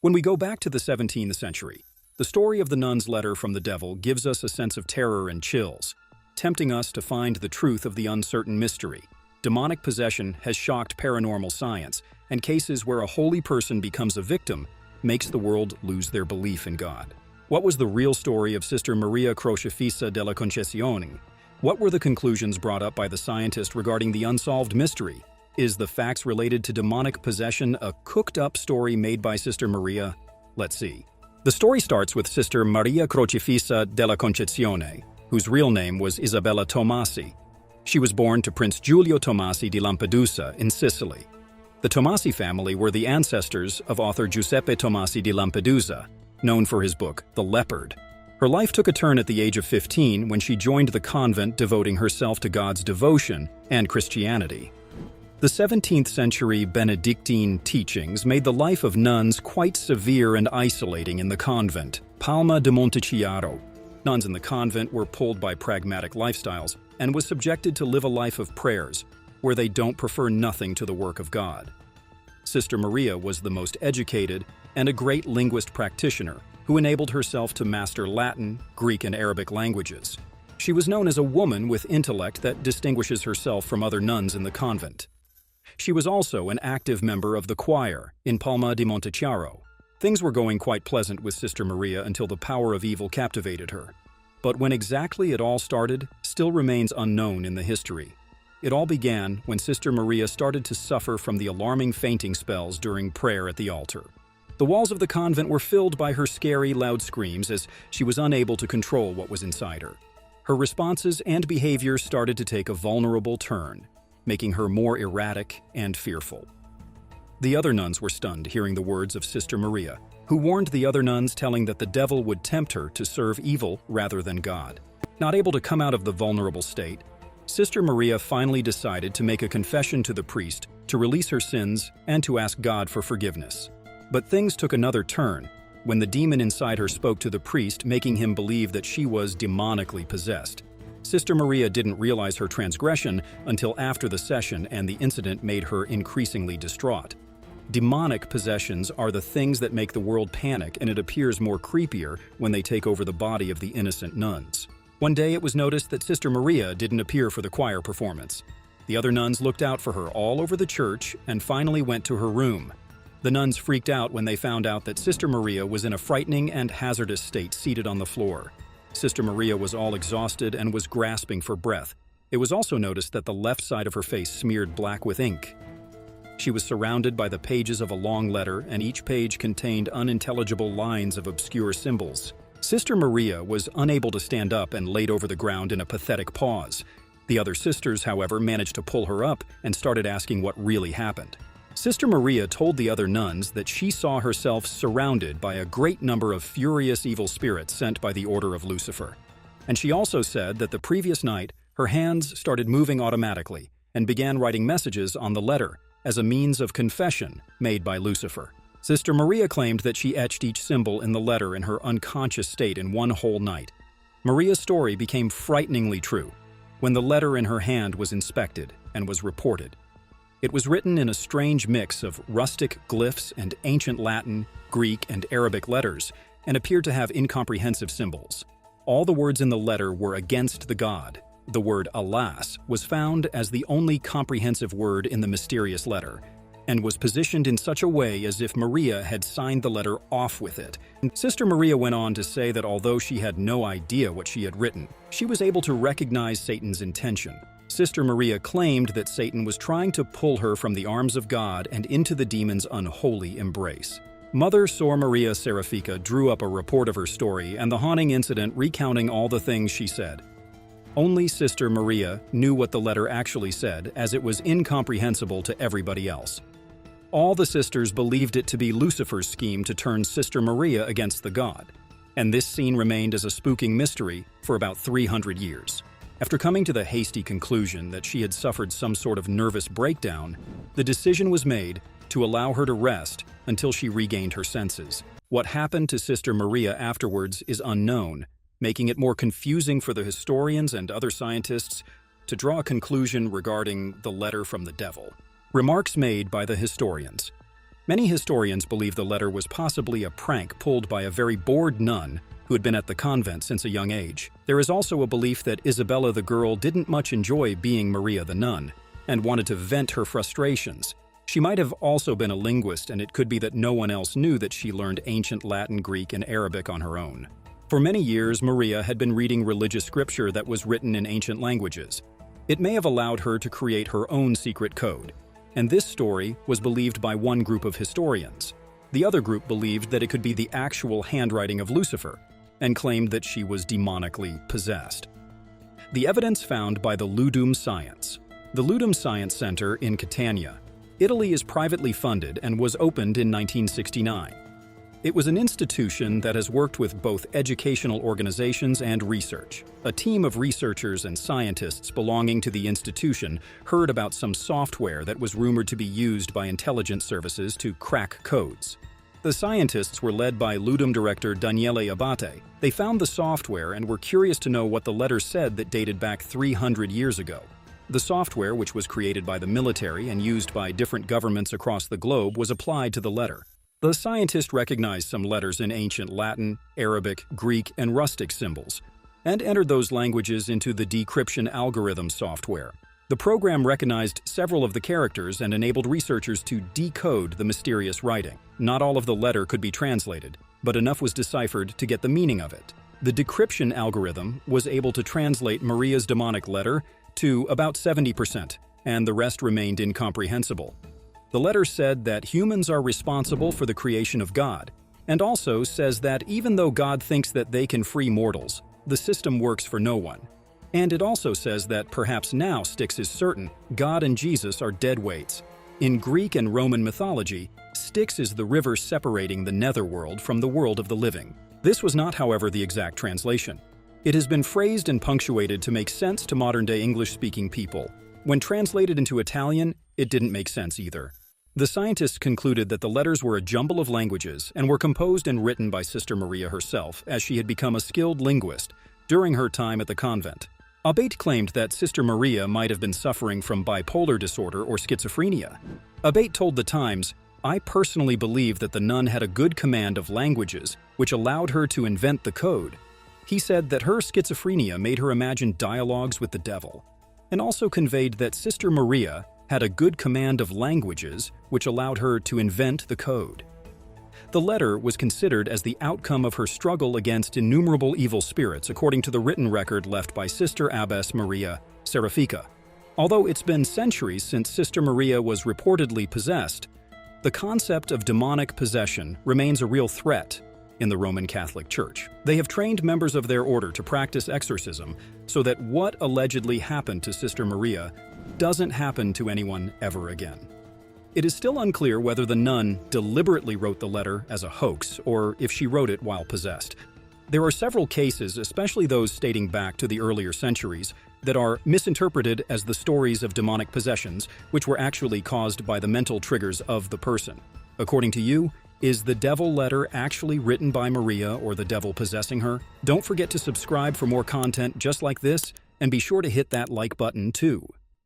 When we go back to the 17th century, the story of the nun's letter from the devil gives us a sense of terror and chills, tempting us to find the truth of the uncertain mystery. Demonic possession has shocked paranormal science, and cases where a holy person becomes a victim makes the world lose their belief in God. What was the real story of Sister Maria Crocifissa della Concesione? What were the conclusions brought up by the scientist regarding the unsolved mystery? Is the facts related to demonic possession a cooked-up story made by Sister Maria? Let's see. The story starts with Sister Maria Crocifissa della Concesione, whose real name was Isabella Tomasi. She was born to Prince Giulio Tomasi di Lampedusa in Sicily. The Tomasi family were the ancestors of author Giuseppe Tomasi di Lampedusa, known for his book, The Leopard. Her life took a turn at the age of 15 when she joined the convent, devoting herself to God's devotion and Christianity. The 17th century Benedictine teachings made the life of nuns quite severe and isolating in the convent, Palma di Montechiaro. Nuns in the convent were pulled by pragmatic lifestyles and was subjected to live a life of prayers, where they don't prefer nothing to the work of God. Sister Maria was the most educated and a great linguist practitioner who enabled herself to master Latin, Greek, and Arabic languages. She was known as a woman with intellect that distinguishes herself from other nuns in the convent. She was also an active member of the choir in Palma di Montechiaro. Things were going quite pleasant with Sister Maria until the power of evil captivated her. But when exactly it all started still remains unknown in the history. It all began when Sister Maria started to suffer from the alarming fainting spells during prayer at the altar. The walls of the convent were filled by her scary, loud screams as she was unable to control what was inside her. Her responses and behavior started to take a vulnerable turn, making her more erratic and fearful. The other nuns were stunned hearing the words of Sister Maria, who warned the other nuns, telling that the devil would tempt her to serve evil rather than God. Not able to come out of the vulnerable state, Sister Maria finally decided to make a confession to the priest to release her sins and to ask God for forgiveness. But things took another turn when the demon inside her spoke to the priest, making him believe that she was demonically possessed. Sister Maria didn't realize her transgression until after the session, and the incident made her increasingly distraught. Demonic possessions are the things that make the world panic, and it appears more creepier when they take over the body of the innocent nuns. One day it was noticed that Sister Maria didn't appear for the choir performance. The other nuns looked out for her all over the church and finally went to her room. The nuns freaked out when they found out that Sister Maria was in a frightening and hazardous state, seated on the floor. Sister Maria was all exhausted and was grasping for breath. It was also noticed that the left side of her face smeared black with ink. She was surrounded by the pages of a long letter, and each page contained unintelligible lines of obscure symbols. Sister Maria was unable to stand up and laid over the ground in a pathetic pause. The other sisters, however, managed to pull her up and started asking what really happened. Sister Maria told the other nuns that she saw herself surrounded by a great number of furious evil spirits sent by the order of Lucifer. And she also said that the previous night, her hands started moving automatically and began writing messages on the letter as a means of confession made by Lucifer. Sister Maria claimed that she etched each symbol in the letter in her unconscious state in one whole night. Maria's story became frighteningly true when the letter in her hand was inspected and was reported. It was written in a strange mix of rustic glyphs and ancient Latin, Greek, and Arabic letters, and appeared to have incomprehensive symbols. All the words in the letter were against the God. The word alas was found as the only comprehensive word in the mysterious letter, and was positioned in such a way as if Maria had signed the letter off with it. Sister Maria went on to say that although she had no idea what she had written, she was able to recognize Satan's intention. Sister Maria claimed that Satan was trying to pull her from the arms of God and into the demon's unholy embrace. Mother Sor Maria Serafica drew up a report of her story and the haunting incident, recounting all the things she said. Only Sister Maria knew what the letter actually said, as it was incomprehensible to everybody else. All the sisters believed it to be Lucifer's scheme to turn Sister Maria against the God, and this scene remained as a spooking mystery for about 300 years. After coming to the hasty conclusion that she had suffered some sort of nervous breakdown, the decision was made to allow her to rest until she regained her senses. What happened to Sister Maria afterwards is unknown, making it more confusing for the historians and other scientists to draw a conclusion regarding the letter from the devil. Remarks made by the historians. Many historians believe the letter was possibly a prank pulled by a very bored nun who had been at the convent since a young age. There is also a belief that Isabella the girl didn't much enjoy being Maria the nun and wanted to vent her frustrations. She might have also been a linguist, and it could be that no one else knew that she learned ancient Latin, Greek, and Arabic on her own. For many years, Maria had been reading religious scripture that was written in ancient languages. It may have allowed her to create her own secret code, and this story was believed by one group of historians. The other group believed that it could be the actual handwriting of Lucifer, and claimed that she was demonically possessed. The evidence found by the Ludum Science. The Ludum Science Center in Catania, Italy is privately funded and was opened in 1969. It was an institution that has worked with both educational organizations and research. A team of researchers and scientists belonging to the institution heard about some software that was rumored to be used by intelligence services to crack codes. The scientists were led by Ludum director Daniele Abate. They found the software and were curious to know what the letter said that dated back 300 years ago. The software, which was created by the military and used by different governments across the globe, was applied to the letter. The scientist recognized some letters in ancient Latin, Arabic, Greek, and rustic symbols, and entered those languages into the decryption algorithm software. The program recognized several of the characters and enabled researchers to decode the mysterious writing. Not all of the letter could be translated, but enough was deciphered to get the meaning of it. The decryption algorithm was able to translate Maria's demonic letter to about 70%, and the rest remained incomprehensible. The letter said that humans are responsible for the creation of God, and also says that even though God thinks that they can free mortals, the system works for no one. And it also says that perhaps now Styx is certain God and Jesus are dead weights. In Greek and Roman mythology, Styx is the river separating the netherworld from the world of the living. This was not, however, the exact translation. It has been phrased and punctuated to make sense to modern-day English-speaking people. When translated into Italian, it didn't make sense either. The scientists concluded that the letters were a jumble of languages and were composed and written by Sister Maria herself, as she had become a skilled linguist during her time at the convent. Abate claimed that Sister Maria might have been suffering from bipolar disorder or schizophrenia. Abate told The Times, "I personally believe that the nun had a good command of languages, which allowed her to invent the code." He said that her schizophrenia made her imagine dialogues with the devil, and also conveyed that Sister Maria had a good command of languages, which allowed her to invent the code. The letter was considered as the outcome of her struggle against innumerable evil spirits, according to the written record left by Sister Abbess Maria Serafica. Although it's been centuries since Sister Maria was reportedly possessed, the concept of demonic possession remains a real threat in the Roman Catholic Church. They have trained members of their order to practice exorcism so that what allegedly happened to Sister Maria doesn't happen to anyone ever again. It is still unclear whether the nun deliberately wrote the letter as a hoax or if she wrote it while possessed. There are several cases, especially those dating back to the earlier centuries, that are misinterpreted as the stories of demonic possessions, which were actually caused by the mental triggers of the person. According to you, is the devil letter actually written by Maria or the devil possessing her? Don't forget to subscribe for more content just like this, and be sure to hit that like button too.